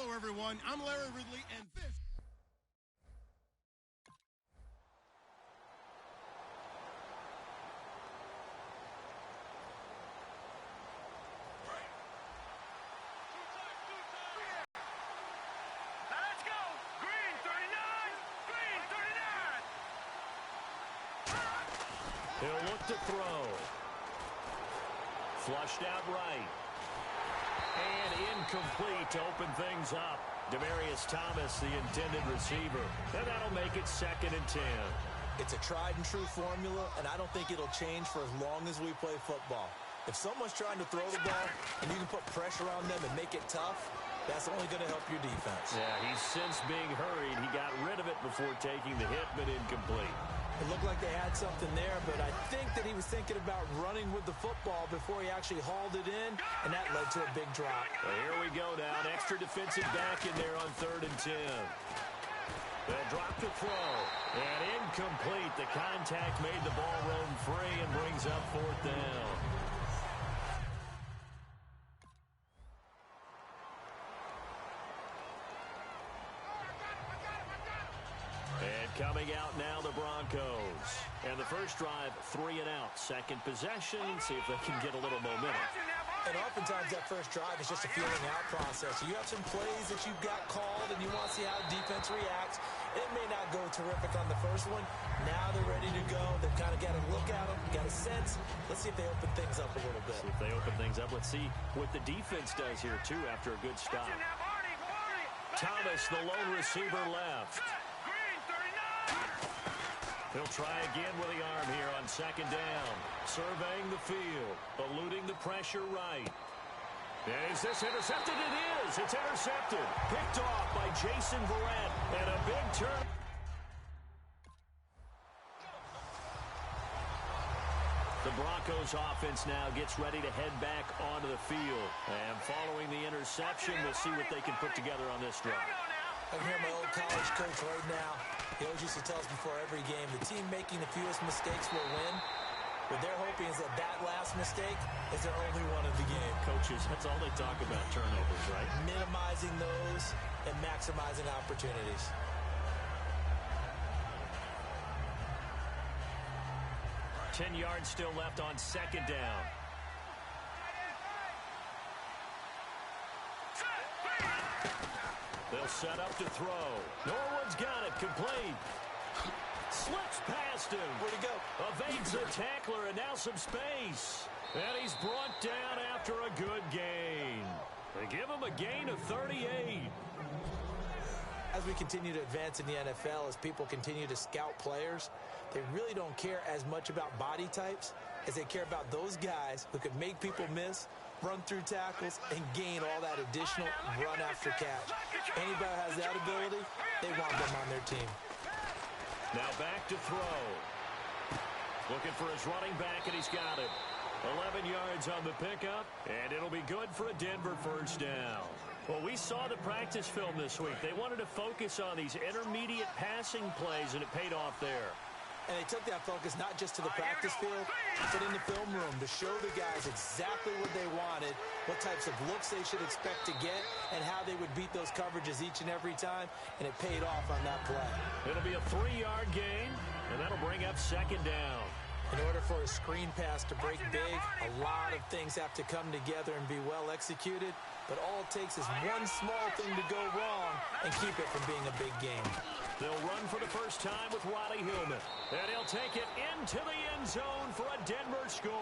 Hello, everyone. I'm Larry Ridley, and this... He'll look to throw. Flushed out right. And incomplete to open things up. Demaryius Thomas, the intended receiver. And that'll make it 2nd and 10. It's a tried-and-true formula, and I don't think it'll change for as long as we play football. If someone's trying to throw the ball and you can put pressure on them and make it tough, that's only going to help your defense. Yeah, he's since being hurried. He got rid of it before taking the hit, but incomplete. It looked like they had something there, but I think that he was thinking about running with the football before he actually hauled it in, and that led to a big drop. Well, here we go now. An extra defensive back in there on 3rd and 10. They'll drop the throw. And incomplete. The contact made the ball roam free and brings up 4th down. And coming out now, the Broncos. And the first drive, 3 and out. Second possession, see if they can get a little momentum. And oftentimes that first drive is just a feeling out process. You have some plays that you've got called, and you want to see how defense reacts. It may not go terrific on the first one. Now they're ready to go. They've kind of got to look at them, got a sense. Let's see if they open things up a little bit. See if they open things up. Let's see what the defense does here, too, after a good stop. Thomas, the lone receiver, left. He'll try again with the arm here on 2nd down. Surveying the field, eluding the pressure right. Is this intercepted? It is. It's intercepted. Picked off by Jason Verrett. And a big turn. The Broncos offense now gets ready to head back onto the field. And following the interception, we'll see what they can put together on this drive. I can hear my old college coach right now. He always used to tell us before every game, the team making the fewest mistakes will win. What they're hoping is that that last mistake is their only one of the game. Coaches, that's all they talk about, turnovers, right? Minimizing those and maximizing opportunities. Ten yards still left on 2nd down. They'll set up to throw. Norwood's got it. Complete. Slips past him. Where'd he go? Evades the tackler, and now some space. And he's brought down after a good gain. They give him a gain of 38. As we continue to advance in the NFL, as people continue to scout players, they really don't care as much about body types as they care about those guys who could make people miss, run through tackles, and gain all that additional run after catch. Anybody who has that ability, they want them on their team. Now back to throw. Looking for his running back, and he's got it. 11 yards on the pickup, and it'll be good for a Denver first down. Well, we saw the practice film this week. They wanted to focus on these intermediate passing plays, and it paid off there. And they took that focus not just to the practice field, but in the film room to show the guys exactly what they wanted, what types of looks they should expect to get, and how they would beat those coverages each and every time, and it paid off on that play. It'll be a 3-yard gain, and that'll bring up 2nd down. In order for a screen pass to break big, a lot of things have to come together and be well executed, but all it takes is one small thing to go wrong and keep it from being a big game. They'll run for the first time with Ronnie Hillman. And he'll take it into the end zone for a Denver score.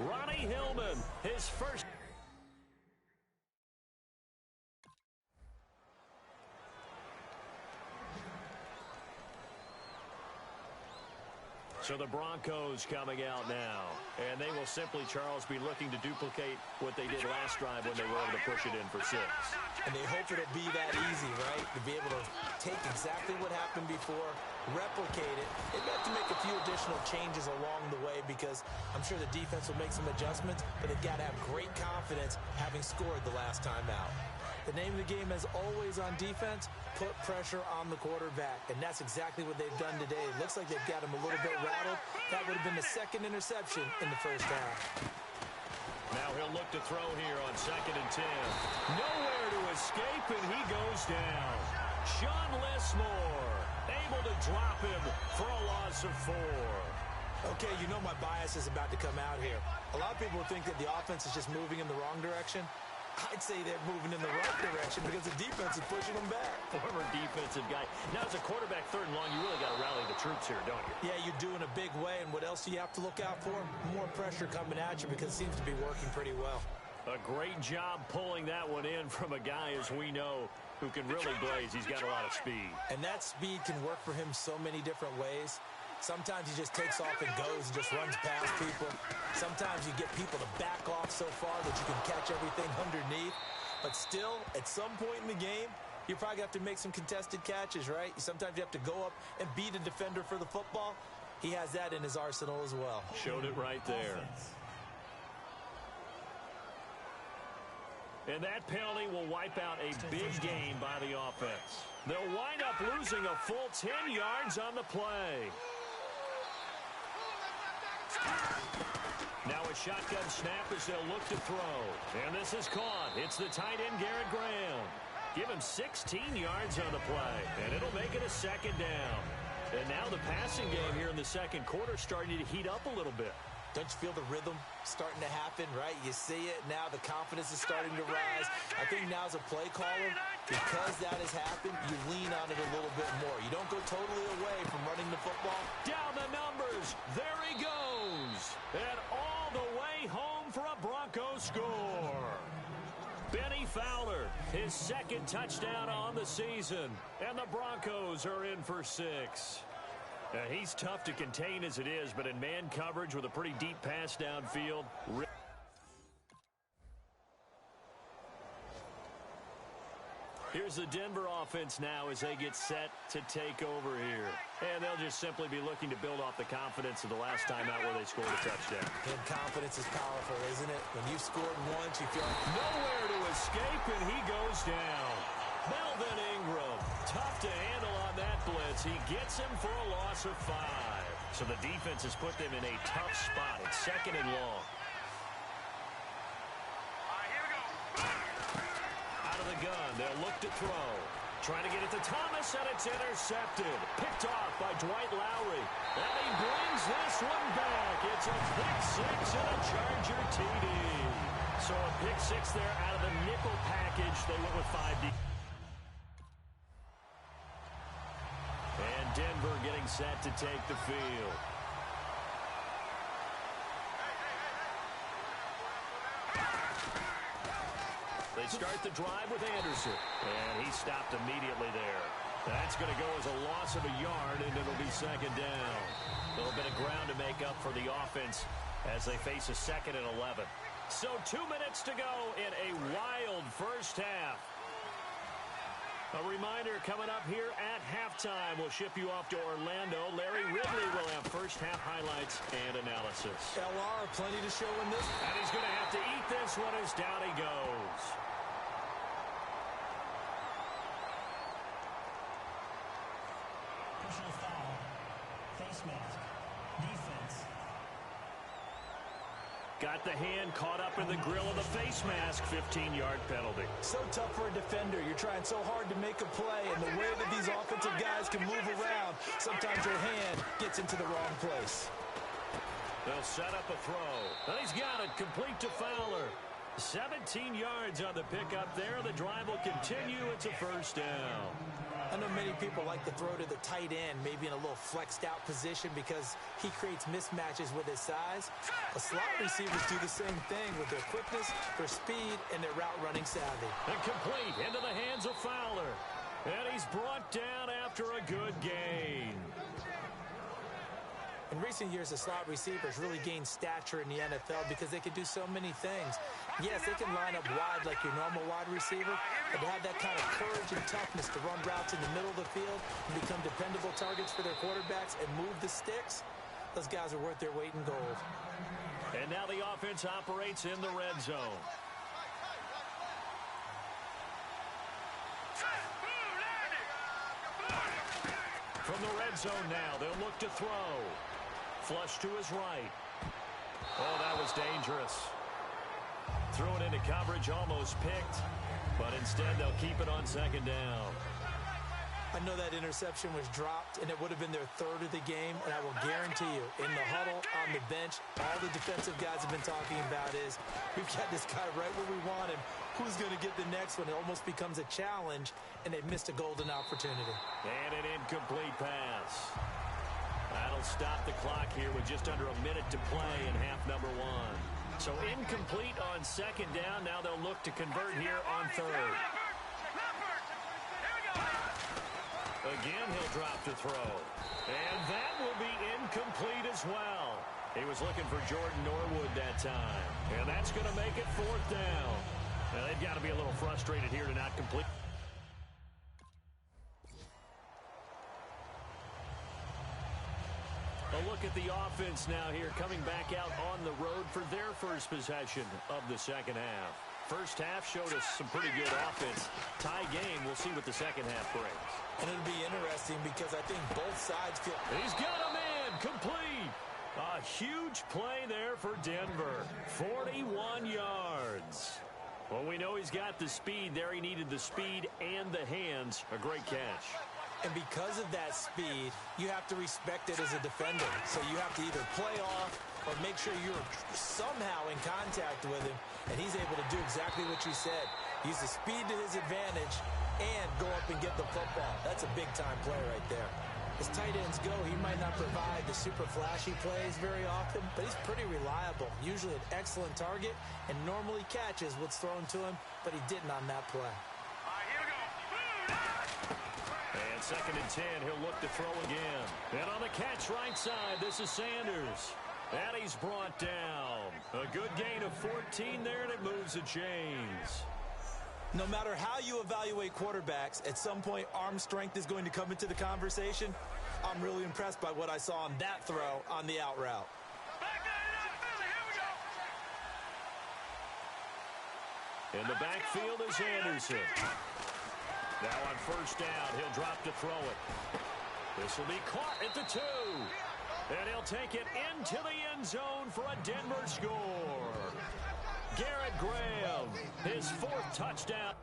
Ronnie Hillman, his first. So the Broncos coming out now. And they will simply, Charles, be looking to duplicate what they did last drive when they were able to push it in for 6. And they hope it'll be that easy, right? To be able to take exactly what happened before, replicate it. They've got to make a few additional changes along the way because I'm sure the defense will make some adjustments, but they've got to have great confidence having scored the last time out. The name of the game, as always on defense, put pressure on the quarterback. And that's exactly what they've done today. It looks like they've got him a little bit rattled. That would have been the 2nd interception in the first half. Now he'll look to throw here on 2nd and 10. Nowhere to escape, and he goes down. Sean Lismore able to drop him for a loss of 4. Okay, you know my bias is about to come out here. A lot of people think that the offense is just moving in the wrong direction. I'd say they're moving in the right direction because the defense is pushing them back. Former defensive guy. Now, as a quarterback, 3rd and long, you really got to rally the troops here, don't you? Yeah, you do in a big way. And what else do you have to look out for? More pressure coming at you because it seems to be working pretty well. A great job pulling that one in from a guy, as we know, who can really blaze. He's got a lot of speed. And that speed can work for him so many different ways. Sometimes he just takes off and goes and just runs past people. Sometimes you get people to back off so far that you can catch everything underneath. But still, at some point in the game, you probably have to make some contested catches, right? Sometimes you have to go up and beat a defender for the football. He has that in his arsenal as well. Showed it right there. And that penalty will wipe out a big gain by the offense. They'll wind up losing a full 10 yards on the play. Now a shotgun snap as they'll look to throw. And this is caught. It's the tight end, Garrett Graham. Give him 16 yards on the play. And it'll make it a 2nd down. And now the passing game here in the 2nd quarter starting to heat up a little bit. Don't you feel the rhythm starting to happen, right? You see it now. The confidence is starting to rise. I think now as a play caller, because that has happened, you lean on it a little bit more. You don't go totally away from running the football. Down the numbers. There he goes. And all the way home for a Bronco score. Benny Fowler, his 2nd touchdown on the season. And the Broncos are in for 6. He's tough to contain as it is, but in man coverage with a pretty deep pass downfield. Here's the Denver offense now as they get set to take over here. And they'll just simply be looking to build off the confidence of the last time out where they scored a touchdown. And confidence is powerful, isn't it? When you've scored once, you feel like nowhere to escape, and he goes down. Melvin Ingram, tough to handle on that blitz. He gets him for a loss of 5. So the defense has put them in a tough spot. It's 2nd and long. Out of the gun, they'll look to throw. Trying to get it to Thomas, and it's intercepted. Picked off by Dwight Lowry. And he brings this one back. It's a pick 6 and a Charger TD. So a pick 6 there out of the nickel package. They went with 5 deep. And Denver getting set to take the field. They start the drive with Anderson. And he stopped immediately there. That's going to go as a loss of a yard, and it'll be 2nd down. A little bit of ground to make up for the offense as they face a 2nd and 11. So 2 minutes to go in a wild first half. A reminder coming up here at halftime. We'll ship you off to Orlando. Larry Ridley will have first half highlights and analysis. LR, plenty to show in this. And he's going to have to eat this one as down he goes. Personal foul. Face mask. Defense. Got the hand caught up in the grill of the face mask. 15-yard penalty. So tough for a defender. You're trying so hard to make a play, and the way that these offensive guys can move around, sometimes your hand gets into the wrong place. They'll set up a throw. And he's got it complete to Fowler. 17 yards on the pickup there. The drive will continue. It's a first down. I know many people like to throw to the tight end, maybe in a little flexed out position because he creates mismatches with his size. The slot receivers do the same thing with their quickness, their speed, and their route running savvy. And complete into the hands of Fowler. And he's brought down after a good gain. In recent years, the slot receivers really gained stature in the NFL because they can do so many things. Yes, they can line up wide like your normal wide receiver, but to have that kind of courage and toughness to run routes in the middle of the field and become dependable targets for their quarterbacks and move the sticks, those guys are worth their weight in gold. And now the offense operates in the red zone. From the red zone now, they'll look to throw. Flush to his right. Oh, that was dangerous. Threw it into coverage, almost picked. But instead, they'll keep it on second down. I know that interception was dropped, and it would have been their third of the game, and I will guarantee you, in the huddle, on the bench, all the defensive guys have been talking about is, we've got this guy right where we want him. Who's going to get the next one? It almost becomes a challenge, and they've missed a golden opportunity. And an incomplete pass. That'll stop the clock here with just under a minute to play in half number one. So incomplete on second down. Now they'll look to convert here on third. Again, he'll drop to throw. And that will be incomplete as well. He was looking for Jordan Norwood that time. And that's going to make it fourth down. Now, they've got to be a little frustrated here to not complete. A look at the offense now here, coming back out on the road for their first possession of the second half. First half showed us some pretty good offense. Tie game, we'll see what the second half brings. And it'll be interesting because I think both sides feel... He's got him in, complete. A huge play there for Denver. 41 yards. Well, we know he's got the speed there. He needed the speed and the hands. A great catch. And because of that speed, you have to respect it as a defender. So you have to either play off or make sure you're somehow in contact with him. And he's able to do exactly what you said. Use the speed to his advantage and go up and get the football. That's a big-time play right there. As tight ends go, he might not provide the super flashy plays very often, but he's pretty reliable. Usually an excellent target and normally catches what's thrown to him, but he didn't on that play. And second and 10, he'll look to throw again. And on the catch right side, this is Sanders. And he's brought down. A good gain of 14 there, and it moves the chains. No matter how you evaluate quarterbacks, at some point arm strength is going to come into the conversation. I'm really impressed by what I saw on that throw on the out route. In the backfield is Anderson. Now on first down, he'll drop to throw it. This will be caught at the 2. And he'll take it into the end zone for a Denver score. Garrett Graham, his 4th touchdown.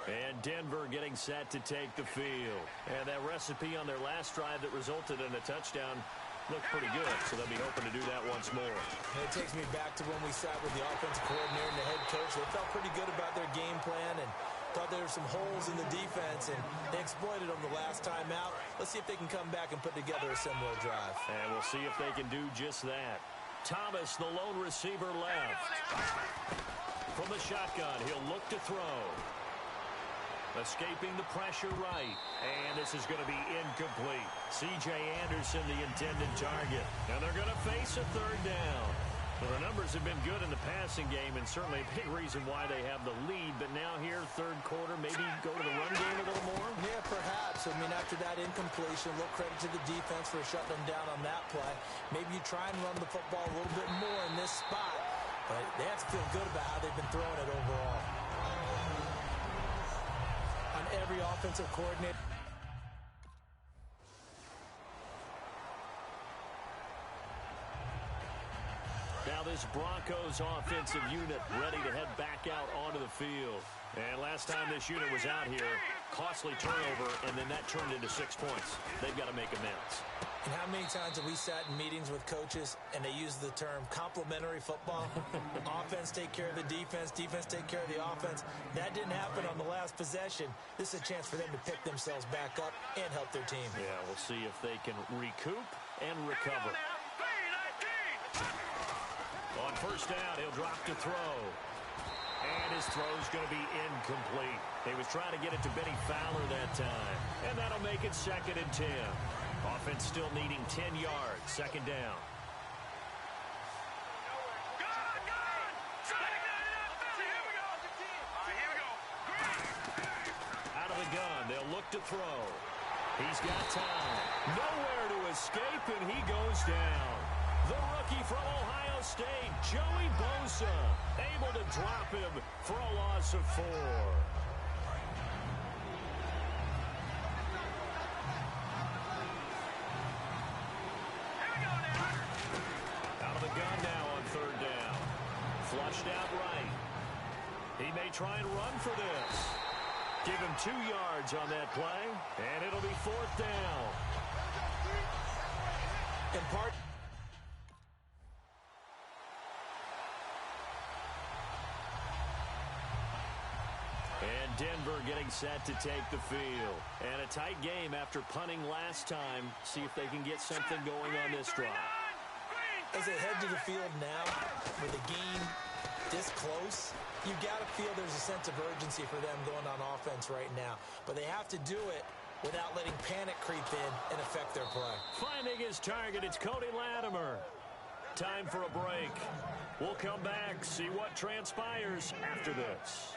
And Denver getting set to take the field. And that recipe on their last drive that resulted in a touchdown looked pretty good, so they'll be hoping to do that once more. And it takes me back to when we sat with the offensive coordinator and the head coach. They felt pretty good about their game plan and thought there were some holes in the defense, and they exploited them the last time out. Let's see if they can come back and put together a similar drive. And we'll see if they can do just that. Thomas, the lone receiver, left. From the shotgun, he'll look to throw. Escaping the pressure right. And this is going to be incomplete. C.J. Anderson, the intended target. And they're going to face a third down. Well, the numbers have been good in the passing game, and certainly a big reason why they have the lead. But now here, third quarter, maybe go to the run game a little more? Yeah, perhaps. I mean, after that incompletion, a little credit to the defense for shutting them down on that play. Maybe you try and run the football a little bit more in this spot. But they have to feel good about how they've been throwing it overall. On every offensive coordinator. Now this Broncos offensive unit ready to head back out onto the field. And last time this unit was out here, costly turnover, and then that turned into 6 points. They've got to make amends. And how many times have we sat in meetings with coaches and they use the term complementary football? Offense take care of the defense, defense take care of the offense. That didn't happen on the last possession. This is a chance for them to pick themselves back up and help their team. Yeah, we'll see if they can recoup and recover. On first down, he'll drop to throw. And his throw's going to be incomplete. He was trying to get it to Benny Fowler that time. And that'll make it 2nd and 10. Offense still needing 10 yards. Second down. Out of the gun, they'll look to throw. He's got time. Nowhere to escape, and he goes down. The rookie from Ohio State, Joey Bosa, able to drop him for a loss of 4. Out of the gun now on third try and run for this. Give him 2 yards on that play, and it'll be 4th down. In part... And Denver getting set to take the field. And a tight game after punting last time. See if they can get something going on this drive. As they head to the field now, with the game this close, you got to feel there's a sense of urgency for them going on offense right now. But they have to do it without letting panic creep in and affect their play. Finding his target, it's Cody Latimer. Time for a break. We'll come back, see what transpires after this.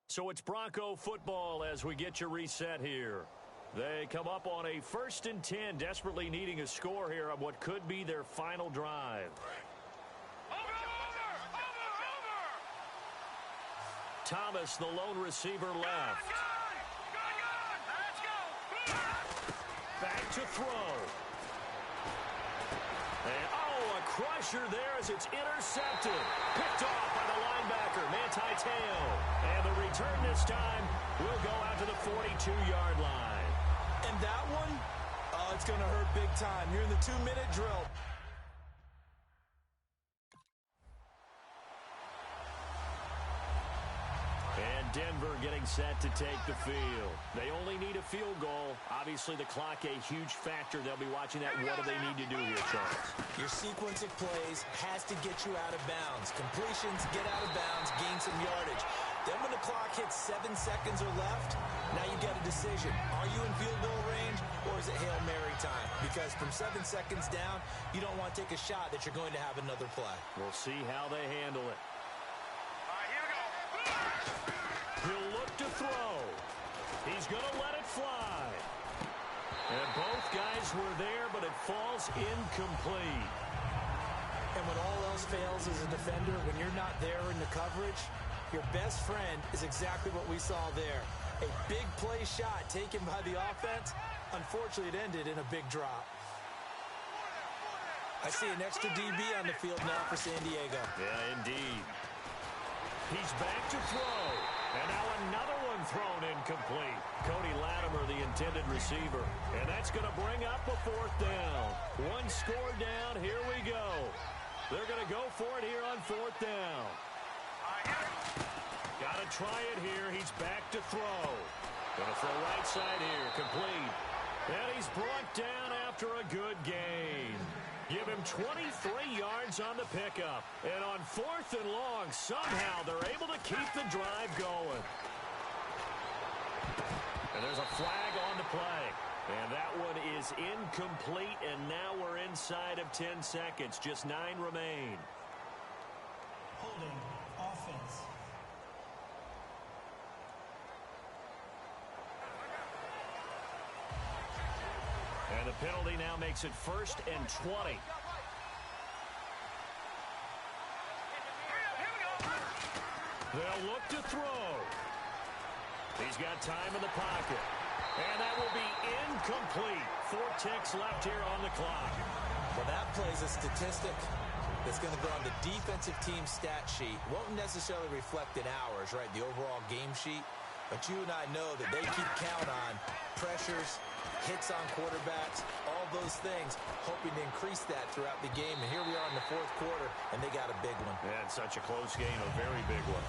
So it's Bronco football as we get you reset here. They come up on a 1st and 10, desperately needing a score here on what could be their final drive. Thomas, the lone receiver, left. Back to throw. And, a crusher there as it's intercepted. Picked off by the linebacker, Manti Te'o. And the return this time will go out to the 42-yard line. And that one, it's going to hurt big time. You're in the 2-minute drill. And Denver getting set to take the field. They only need a field goal. Obviously, the clock a huge factor. They'll be watching that. What do they need to do here, Charles? Your sequence of plays has to get you out of bounds. Completions, get out of bounds, gain some yardage. Then when the clock hits 7 seconds or left, now you get a decision. Are you in field goal range, or is it Hail Mary time? Because from 7 seconds down, you don't want to take a shot that you're going to have another play. We'll see how they handle it. He'll look to throw. He's going to let it fly. And both guys were there, but it falls incomplete. And when all else fails as a defender, when you're not there in the coverage, your best friend is exactly what we saw there. A big play shot taken by the offense. Unfortunately, it ended in a big drop. I see an extra DB on the field now for San Diego. Yeah, indeed. He's back to throw. And now another one thrown incomplete. Cody Latimer, the intended receiver. And that's going to bring up a 4th down. 1 score down. Here we go. They're going to go for it here on 4th down. Got to try it here. He's back to throw. Going to throw right side here. Complete. And he's brought down after a good gain. Give him 23 yards on the pickup. And on 4th and long, somehow they're able to keep the drive going. And there's a flag on the play. And that one is incomplete, and now we're inside of 10 seconds. Just 9 remain. Holding offense. And the penalty now makes it 1st and 20. They'll look to throw. He's got time in the pocket. And that will be incomplete. 4 ticks left here on the clock. Well, that plays a statistic that's going to go on the defensive team stat sheet. Won't necessarily reflect in ours, right, the overall game sheet. But you and I know that they keep count on pressures, hits on quarterbacks, all those things, hoping to increase that throughout the game. And here we are in the 4th quarter, and they got a big one. Yeah, it's such a close game, a very big one.